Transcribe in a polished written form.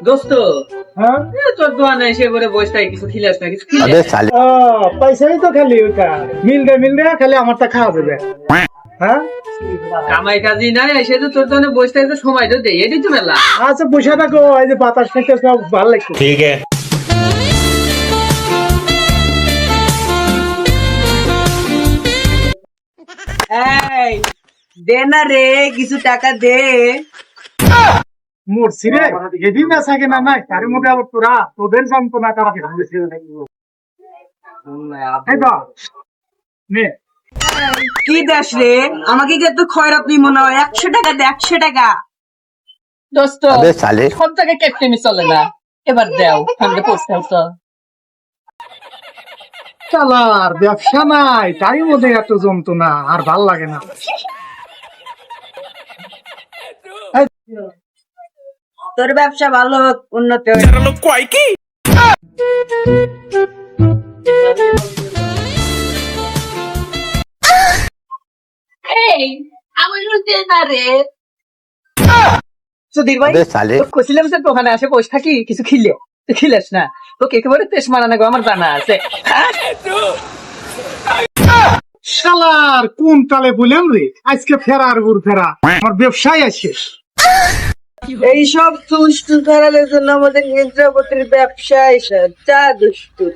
দোস্ত হ্যাঁ তোর দোকানে এসে করে বসে কিছু খিলাস না কিছু अबे साले পয়সাই তো খালি ওইটা মিল রে খালি আমারটা খাওয়া যাবে হ্যাঁ কামাই কাজি নাই এসে তো তোর দোকানে বসে থাকতে সময় তো দেয় এটাই তো মেলা। আচ্ছা বসে থাকো এই যে বাতাস খেতে সব ভালো লাগছে ठीक है এই দে না রে কিছু টাকা দে। মরছি রে এদিন না থাকে না নাই তার মধ্যে আবার তোদের জানতো না তারা এই বা নে কি দাস রে আমাকে কি তুই খয়রাত নি মনে হয় 100 টাকা দে 100 টাকা। দোস্ত अबे साले সব জায়গায় কেটে চলে না এবার দেও সামনে পোস্টাল তো চালার ব্যবসা নাই তাই মধ্যে এত যন্ত্রণা আর ভাল লাগে না তোর ব্যবসা ভালো হোক উন্নতি হোক। এই আমার দে না রে সুধীর ভাই अबे साले কইছিলাম যে দোকানে আসে বসে থাকি কিছু খিলে তুই খিলেস না তোকে একেবারে তেজ মারানো গো আমার জানা আছে। শালার কোন তালে বললাম রে আজকে ফেরা আর গুড় ফেরা আমার ব্যবসায় আছে এইসব দুষ্টু ধরালের জন্য আমাদের নিদ্রাপতির ব্যবসা এসব চা দুষ্টু